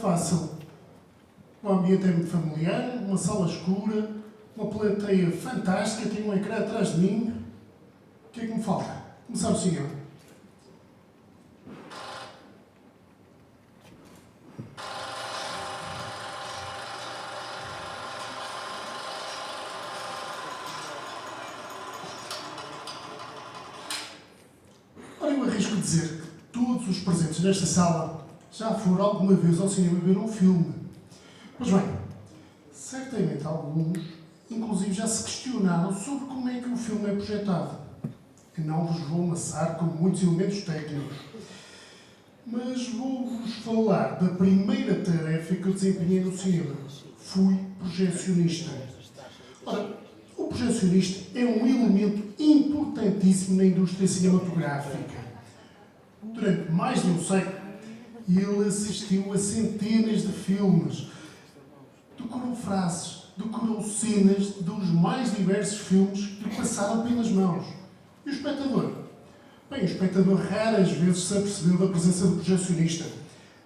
fácil. O ambiente é muito familiar, uma sala escura, uma plateia fantástica, tem um ecrã atrás de mim. O que é que me falta? Começar o cinema. Ora, eu arrisco dizer que todos os presentes nesta sala já foram alguma vez ao cinema ver um filme. Pois bem, certamente alguns, inclusive, já se questionaram sobre como é que o filme é projetado. E não vos vou amassar com muitos elementos técnicos, mas vou-vos falar da primeira tarefa que eu desempenhei no cinema. Fui projecionista. Ora, o projecionista é um elemento importantíssimo na indústria cinematográfica. Durante mais de um século, ele assistiu a centenas de filmes, decorou frases, decorou cenas dos mais diversos filmes que passaram pelas mãos. E o espectador? Bem, o espectador raras vezes se apercebeu da presença do projecionista.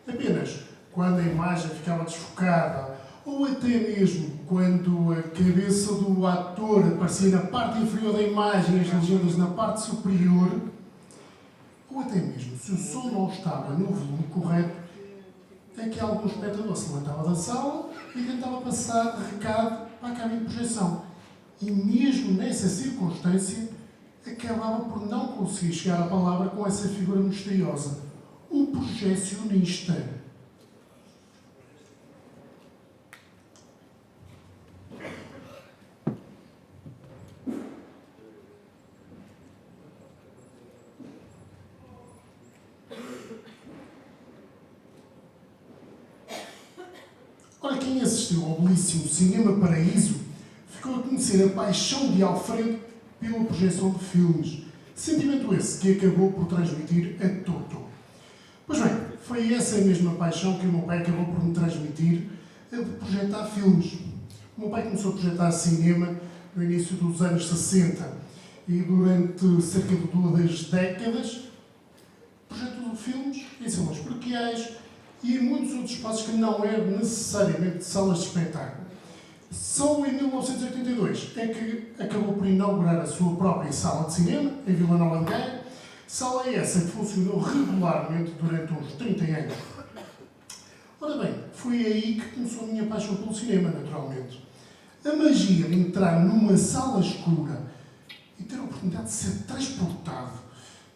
Apenas quando a imagem ficava desfocada, ou até mesmo quando a cabeça do ator aparecia na parte inferior da imagem e as legendas na parte superior, ou até mesmo se o som não estava no volume correto, é que algum espectador se levantava da sala e tentava passar recado para a cabine de projeção. E mesmo nessa circunstância, acabava por não conseguir chegar à palavra com essa figura misteriosa, o projecionista. Ora, quem assistiu ao belíssimo Cinema Paraíso ficou a conhecer a paixão de Alfredo pela projeção de filmes. Sentimento esse que acabou por transmitir a Toto. Pois bem, foi essa mesma paixão que o meu pai acabou por me transmitir, a de projetar filmes. O meu pai começou a projetar cinema no início dos anos 60 e durante cerca de 2 décadas projetou filmes em salas paroquiais e em muitos outros espaços que não eram necessariamente salas de espetáculo. Só em 1982 é que acabou por inaugurar a sua própria sala de cinema, em Vila Nova de Gaia, sala essa que funcionou regularmente durante uns 30 anos. Ora bem, foi aí que começou a minha paixão pelo cinema, naturalmente. A magia de entrar numa sala escura e ter a oportunidade de ser transportado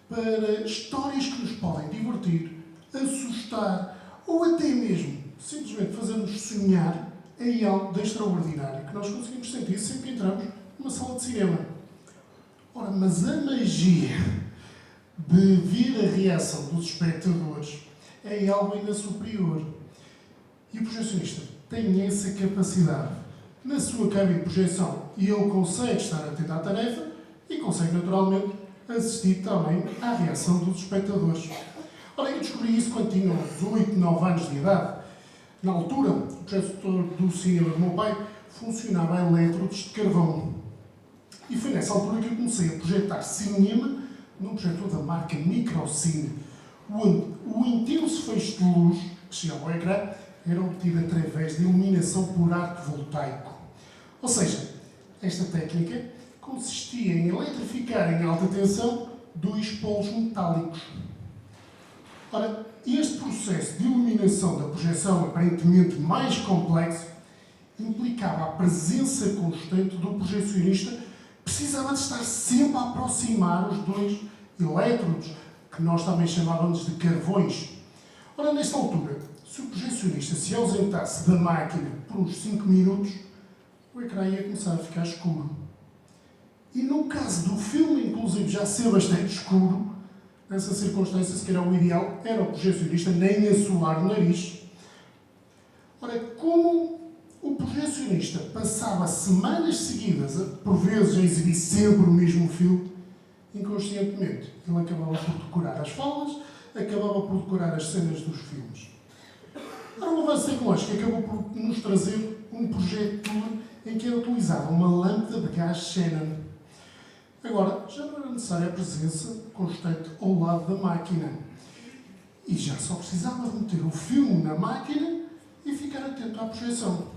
para histórias que nos podem divertir, assustar ou até mesmo simplesmente fazer-nos sonhar é algo de extraordinário que nós conseguimos sentir sempre que entramos numa sala de cinema. Ora, mas a magia de ver a reação dos espectadores é algo ainda superior. E o projecionista tem essa capacidade. Na sua cabine de projeção, e ele consegue estar atento à tarefa e consegue naturalmente assistir também à reação dos espectadores. Ora, eu descobri isso quando tinha uns 8, 9 anos de idade. Na altura, o projetor do cinema do meu pai funcionava a elétrodos de carvão. E foi nessa altura que eu comecei a projetar cinema num projetor da marca Microcine, onde o intenso feixe de luz que chegava ao ecrã era obtido através de iluminação por arco voltaico. Ou seja, esta técnica consistia em eletrificar em alta tensão 2 polos metálicos. Ora, este processo de iluminação da projeção, aparentemente mais complexo, implicava a presença constante do projecionista, precisava de estar sempre a aproximar os 2 elétrodos, que nós também chamávamos de carvões. Ora, nesta altura, se o projecionista se ausentasse da máquina por uns 5 minutos, o ecrã ia começar a ficar escuro. E no caso do filme, inclusive, já ser bastante escuro, nessa circunstância, se calhar o ideal era o projecionista nem assoar o nariz. Ora, como o projecionista passava semanas seguidas, por vezes a exibir sempre o mesmo filme, inconscientemente ele acabava por decorar as falas, acabava por decorar as cenas dos filmes. Ora, o avanço tecnológico acabou por nos trazer um projetor em que era utilizada uma lâmpada de gás Xenon. Agora, já não era necessária a presença constante ao lado da máquina. E já só precisava de meter o filme na máquina e ficar atento à projeção.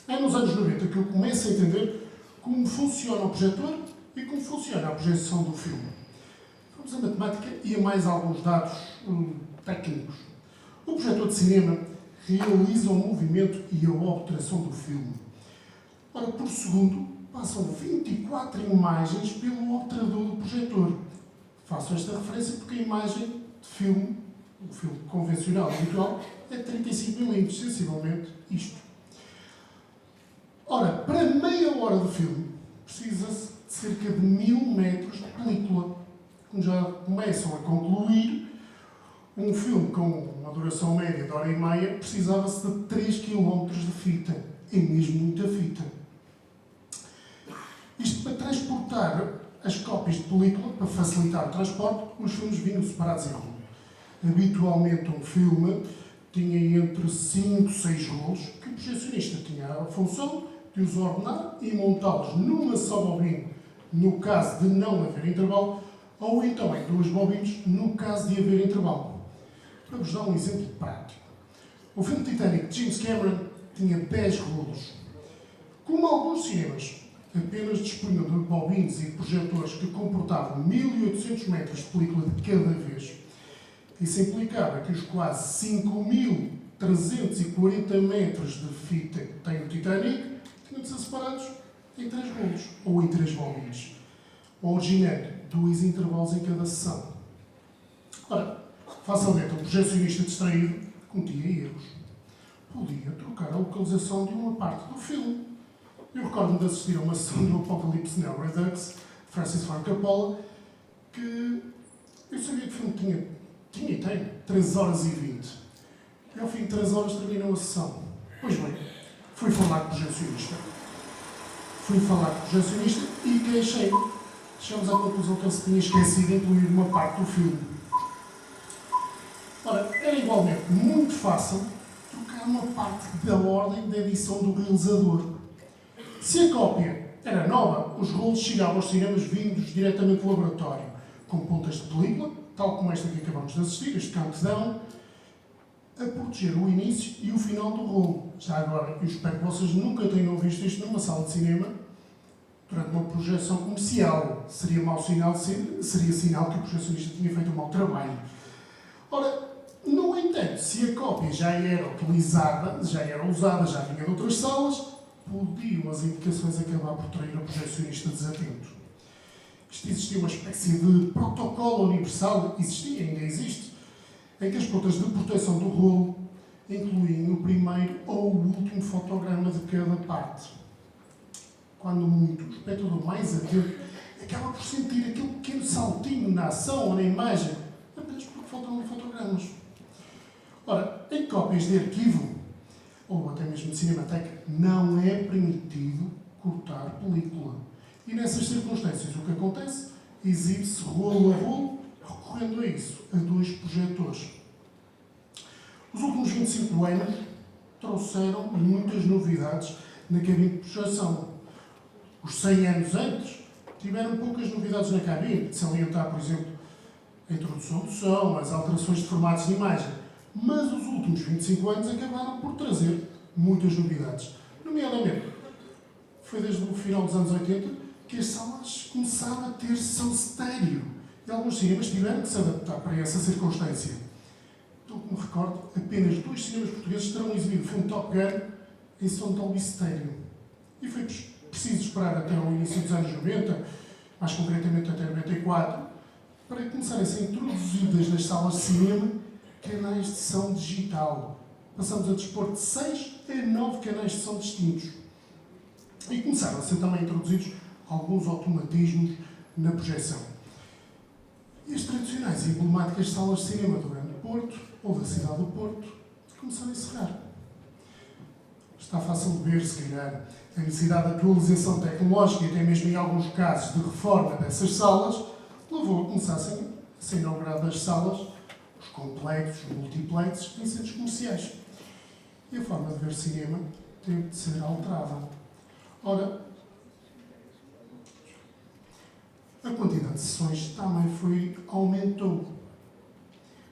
É nos anos 90 que eu começo a entender como funciona o projetor e como funciona a projeção do filme. Vamos à matemática e a mais alguns dados técnicos. O projetor de cinema realiza o movimento e a obturação do filme. Ora, por segundo, passam 24 imagens pelo obturador do projetor. Faço esta referência porque a imagem de filme, o filme convencional, habitual, é 35 mm, sensivelmente isto. Ora, para meia hora de filme, precisa-se de cerca de 1000 metros de película. Como já começam a concluir, um filme com uma duração média de hora e meia precisava-se de 3 km de fita. É mesmo muita fita. Isto para transportar as cópias de película, para facilitar o transporte, os filmes vinham separados em rolo. Habitualmente um filme tinha entre 5 e 6 rolos, que o projecionista tinha a função de os ordenar e montá-los numa só bobina, no caso de não haver intervalo, ou então em 2 bobinas, no caso de haver intervalo. Para vos dar um exemplo prático. O filme Titanic de James Cameron tinha 10 rolos. Como alguns cinemas apenas dispunham de bobinas e projetores que comportavam 1800 metros de película de cada vez, isso implicava que os quase 5340 metros de fita que tem o Titanic tinham de ser separados em 3 rolos, ou em 3 bobinas, originando 2 intervalos em cada sessão. Ora, facilmente um projecionista distraído cometia erros. Podia trocar a localização de uma parte do filme. Eu recordo-me de assistir a uma sessão do Apocalipse Now Redux, Francis Ford Coppola, que eu sabia que o filme tinha e tem 3 horas e 20. E ao fim de 3 horas terminou a sessão. Pois bem, fui falar com o projecionista. E queixei. Chegamos à conclusão que ele se tinha esquecido de incluir uma parte do filme. Ora, era igualmente muito fácil trocar uma parte da ordem de edição do realizador. Se a cópia era nova, os rolos chegavam aos cinemas vindos diretamente do laboratório, com pontas de película, tal como esta que acabamos de assistir, este countdown, a proteger o início e o final do rolo. Já agora, eu espero que vocês nunca tenham visto isto numa sala de cinema durante uma projeção comercial. Seria mau sinal, seria sinal que o projecionista tinha feito um mau trabalho. Ora, no entanto, se a cópia já era utilizada, já era usada, já vinha de outras salas, podiam as indicações acabar por trair o projecionista desatento. Isto existia uma espécie de protocolo universal, ainda existe, em que as pontas de proteção do rolo incluem o primeiro ou o último fotograma de cada parte. Quando muito, o espectador mais atento acaba por sentir aquele pequeno saltinho na ação ou na imagem, apenas porque faltam fotogramas. Ora, em cópias de arquivo, ou até mesmo de cinemateca, não é permitido cortar película. E nessas circunstâncias, o que acontece? Exibe-se rolo a rolo, recorrendo a isso, a 2 projetores. Os últimos 25 anos trouxeram muitas novidades na cabine de projeção. Os 100 anos antes tiveram poucas novidades na cabine, de salientar, por exemplo, a introdução do som, as alterações de formatos de imagem. Mas os últimos 25 anos acabaram por trazer muitas novidades. Nomeadamente, foi desde o final dos anos 80 que as salas começaram a ter som estéreo. E alguns cinemas tiveram que se adaptar para essa circunstância. Então, como recordo, apenas 2 cinemas portugueses terão exibido o filme Top Gun em som Dolby Stereo. E foi preciso esperar até ao início dos anos 90, mais concretamente até 94, para começarem a ser introduzidas nas salas de cinema canais de som digital. Passamos a dispor de 6 a 9 canais de som distintos. E começaram a ser também introduzidos alguns automatismos na projeção. E as tradicionais e emblemáticas salas de cinema do Grande Porto, ou da cidade do Porto, começaram a encerrar. Está fácil de ver, se calhar, a necessidade de atualização tecnológica e até mesmo em alguns casos de reforma dessas salas, levou a começassem a ser inauguradas salas, os complexos, os multiplexos, em centros comerciais. E a forma de ver cinema teve de ser alterada. Ora, a quantidade de sessões também aumentou.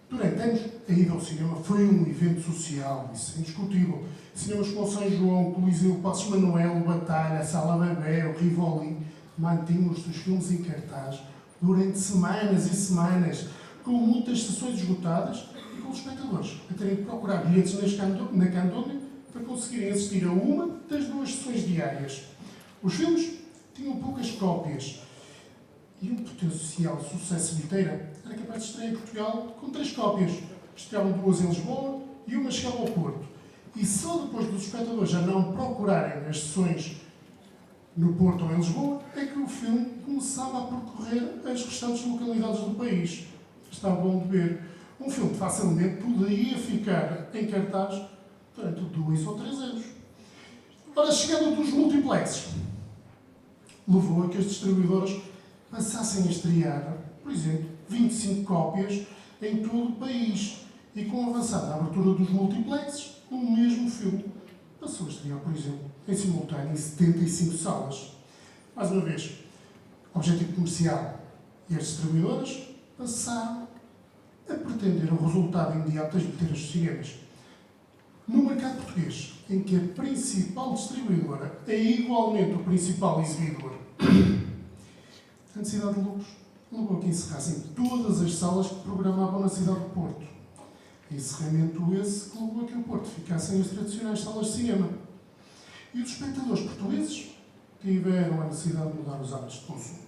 Durante anos, a ida ao cinema foi um evento social, isso é indiscutível. Cinemas como o São João, Coliseu, Passos Manuel, Batalha, Sala Bebé, o Rivoli, mantinham os seus filmes em cartaz durante semanas e semanas, com muitas sessões esgotadas e com os espectadores a terem de procurar bilhetes na Candônia para conseguirem assistir a uma das 2 sessões diárias. Os filmes tinham poucas cópias e um potencial sucesso bilheteiro era capaz de estrear em Portugal com 3 cópias. Estreavam 2 em Lisboa e uma chegava ao Porto. E só depois dos espectadores já não procurarem as sessões no Porto ou em Lisboa é que o filme começava a percorrer as restantes localidades do país. Está bom de ver. Um filme que facilmente poderia ficar em cartaz durante 2 ou 3 anos. Ora, a chegada dos multiplexes levou a que as distribuidoras passassem a estrear, por exemplo, 25 cópias em todo o país. E com a avançada abertura dos multiplexes, o mesmo filme passou a estrear, por exemplo, em simultâneo em 75 salas. Mais uma vez, objetivo comercial e as distribuidoras passaram a pretender o resultado imediato das bilheteiras dos cinemas. No mercado português, em que a principal distribuidora é igualmente o principal exibidor, a necessidade de lucros levou a que encerrassem todas as salas que programavam na cidade do Porto. Encerramento esse que levou a que o Porto ficasse sem as tradicionais salas de cinema. E os espectadores portugueses tiveram a necessidade de mudar os hábitos de consumo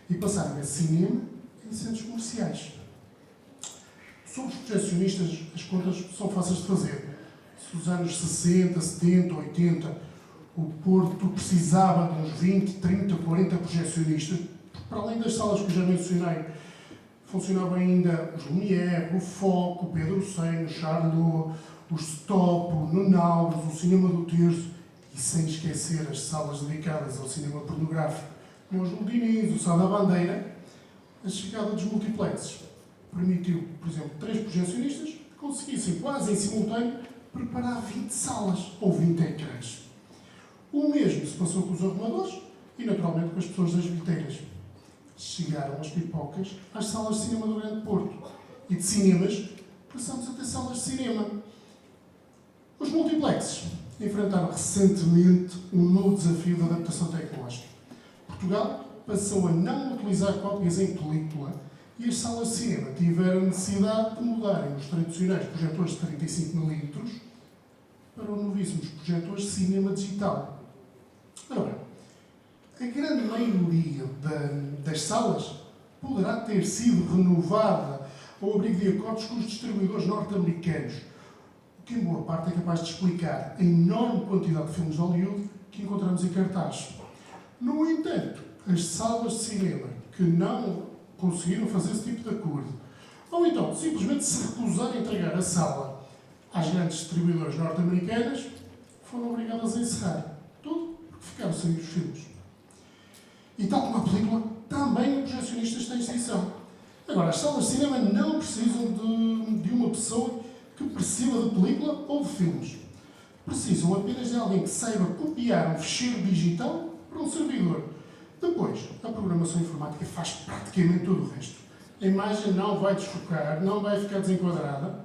e passaram a ver cinema em centros comerciais. Sobre os projecionistas, as contas são fáceis de fazer. Se nos anos 60, 70, 80 o Porto precisava de uns 20, 30, 40 projecionistas, para além das salas que eu já mencionei, funcionavam ainda os Lumière, o Foco, o Pedro Sem, o Charlot, o Stop, o Nunaus, o Cinema do Terço, e sem esquecer as salas dedicadas ao cinema pornográfico, como os Ludinins, o Sá da Bandeira. A chegada dos multiplexes permitiu, por exemplo, 3 projecionistas que conseguissem quase em simultâneo preparar 20 salas ou 20 ecrãs. O mesmo se passou com os arrumadores e, naturalmente, com as pessoas das bilheteiras. Chegaram as pipocas às salas de cinema do Grande Porto. E de cinemas, passamos a ter salas de cinema. Os multiplexes enfrentaram recentemente um novo desafio de adaptação tecnológica. Portugal passou a não utilizar cópias em película e as salas de cinema tiveram a necessidade de mudarem os tradicionais projetores de 35mm para os novíssimos projetores de cinema digital. Ora bem, a grande maioria das salas poderá ter sido renovada ao abrigo de acordos com os distribuidores norte-americanos, o que em boa parte é capaz de explicar a enorme quantidade de filmes de Hollywood que encontramos em cartaz. No entanto, as salas de cinema que não conseguiram fazer esse tipo de acordo, ou então simplesmente se recusarem a entregar a sala às grandes distribuidoras norte-americanas, foram obrigadas a encerrar. Tudo porque ficaram sem os filmes. E tal como a película, também os projecionistas têm extinção. Agora, as salas de cinema não precisam de uma pessoa que perceba de película ou de filmes. Precisam apenas de alguém que saiba copiar um ficheiro digital para um servidor. Depois, a programação informática faz praticamente todo o resto. A imagem não vai desfocar, não vai ficar desenquadrada.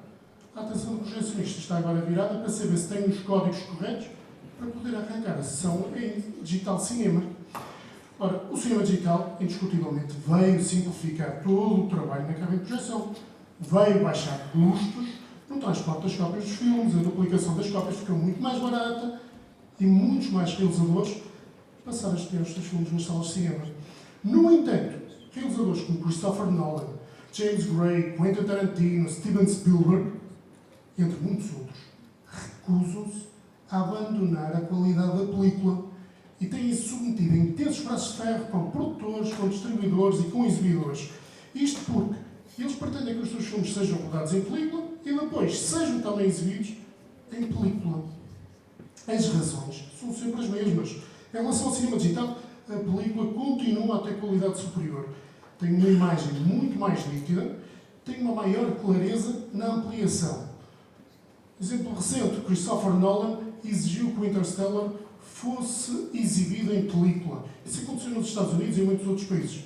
A atenção do projecionista está agora virada para saber se tem os códigos corretos para poder arrancar a sessão em digital cinema. Ora, o cinema digital, indiscutivelmente, veio simplificar todo o trabalho na cabine de projeção. Veio baixar custos no transporte das cópias dos filmes, a duplicação das cópias ficou muito mais barata e muitos mais realizadores passaram a estrear os seus filmes nas salas de cinema. No entanto, realizadores como Christopher Nolan, James Gray, Quentin Tarantino, Steven Spielberg, entre muitos outros, recusam-se a abandonar a qualidade da película e têm-se submetido a intensos braços de ferro com produtores, com distribuidores e com exibidores. Isto porque eles pretendem que os seus filmes sejam rodados em película e depois sejam também exibidos em película. As razões são sempre as mesmas. Em relação ao cinema digital, a película continua a ter qualidade superior. Tem uma imagem muito mais nítida, tem uma maior clareza na ampliação. Exemplo recente, Christopher Nolan exigiu que o Interstellar fosse exibido em película. Isso aconteceu nos Estados Unidos e em muitos outros países.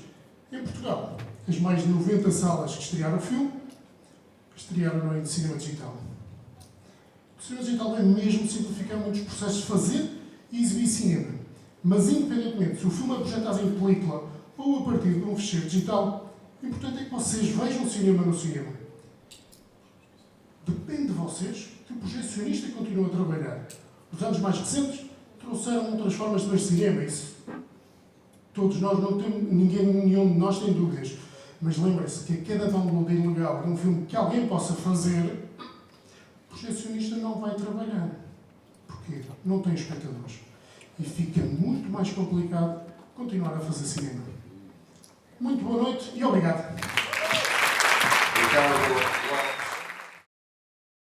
Em Portugal, as mais de 90 salas que estrearam o filme estrear ou não em cinema digital. O cinema digital é mesmo simplificar muitos processos de fazer e exibir cinema. Mas, independentemente se o filme é projetado em película ou a partir de um fecheiro digital, o importante é que vocês vejam o cinema no cinema. Depende de vocês que o projecionista continue a trabalhar. Os anos mais recentes trouxeram outras formas de ver cinema. Isso todos nós não temos, nenhum de nós tem dúvidas. Mas lembrem-se que a cada download ilegal de um filme que alguém possa fazer, o projecionista não vai trabalhar. Porquê? Não tem espectadores. E fica muito mais complicado continuar a fazer cinema. Muito boa noite e obrigado.